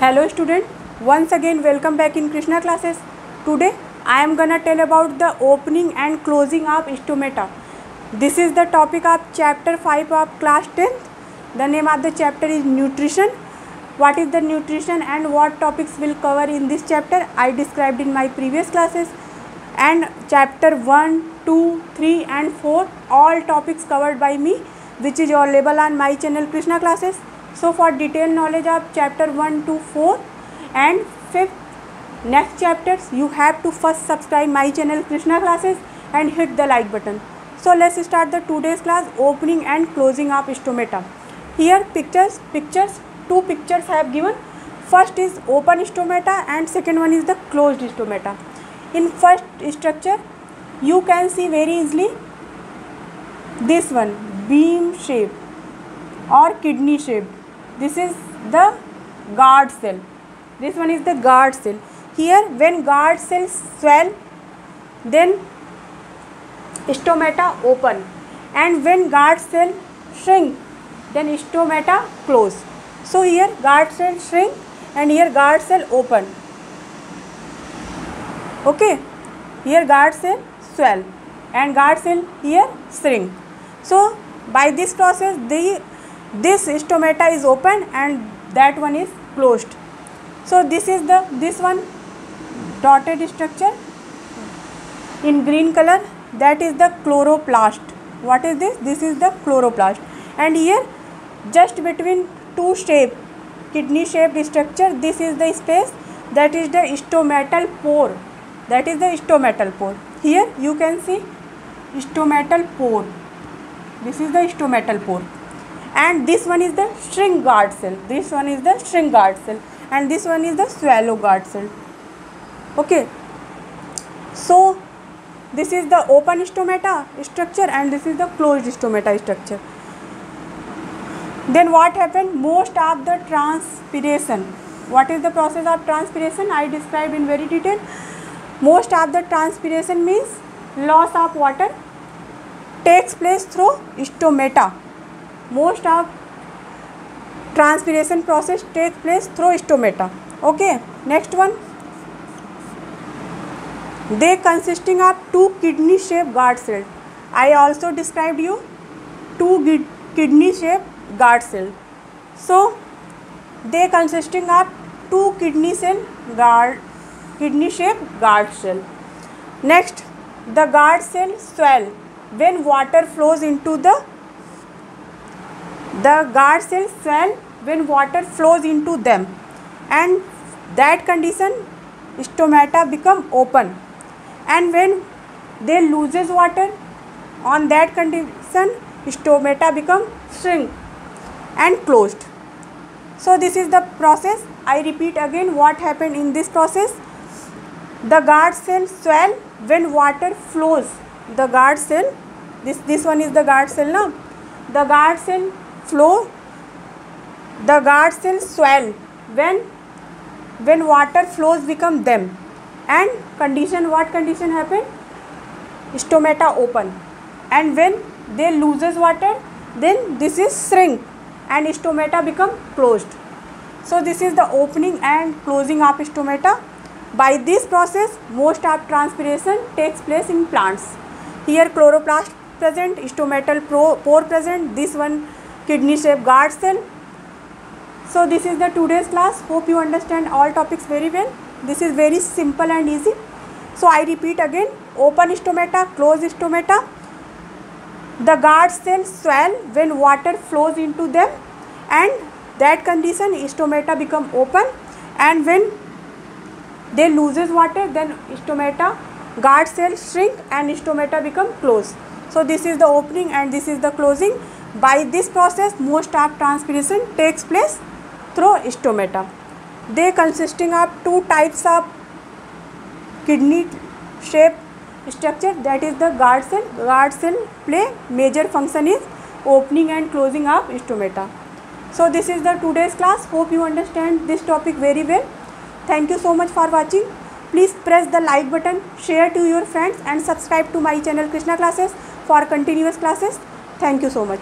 Hello student, once again welcome back in Krishna classes. Today I am gonna tell about the opening and closing of stomata. This is the topic of chapter 5 of class 10th. The name of the chapter is nutrition. What is the nutrition and what topics will cover in this chapter I described in my previous classes, and chapter 1, 2, 3 and 4 all topics covered by me, which is available on my channel Krishna classes. So for detailed knowledge of chapter 1 to 4 and 5th next chapters, you have to first subscribe my channel Krishna classes and hit the like button. So let's start the today's class, opening and closing of stomata. Here two pictures I have given. First is open stomata and second one is the closed stomata. In first structure you can see very easily this one, beam shape or kidney shape. This is the guard cell. This one is the guard cell. Here when guard cells swell, then stomata open, and when guard cell shrink, then stomata close. So here guard cell shrink and here guard cell open. Okay, here guard cell swell and guard cell here shrink. So by this process this stomata is open and that one is closed. So this is this one dotted structure in green color, that is the chloroplast. What is this? This is the chloroplast. And here just between two shape, kidney shaped structure, this is the space, that is the stomatal pore. That is the stomatal pore. Here you can see stomatal pore. This is the stomatal pore. And this one is the shrink guard cell. This one is the shrink guard cell and this one is the swallow guard cell. Okay. So this is the open stomata structure and this is the closed stomata structure. Then what happened? Most of the transpiration. What is the process of transpiration? I described in very detail. Most of the transpiration means loss of water takes place through stomata. Most of transpiration process takes place through stomata. Okay, next one. They consisting of two kidney shaped guard cells. I also described you two kidney shaped guard cells. So they consisting of two kidney shaped guard cell. Next, the guard cell swell when water flows into the guard cells swell when water flows into them, and that condition stomata become open, and when they loses water, on that condition stomata become shrink and closed. So this is the process. I repeat again what happened in this process. The guard cell swell when water flows. The guard cell, this one is the guard cell now. The guard cell flow, the guard cell swell when water flows become them, and condition, what condition happen? Stomata open, and when they loses water, then this is shrink and stomata become closed. So this is the opening and closing of stomata. By this process most of transpiration takes place in plants. Here chloroplast present, stomatal pore present, this one kidney shaped guard cell. So this is the today's class. Hope you understand all topics very well. This is very simple and easy. So I repeat again, open stomata, closed stomata. The guard cells swell when water flows into them, and that condition stomata become open, and when they loses water, then stomata guard cells shrink and stomata become closed. So this is the opening and this is the closing. By this process most of transpiration takes place through stomata. They consisting of two types of kidney shaped structure, that is the guard cell. Guard cell play major function is opening and closing of stomata. So this is the today's class. Hope you understand this topic very well. Thank you so much for watching. Please press the like button, share to your friends and subscribe to my channel Krishna classes for continuous classes. Thank you so much.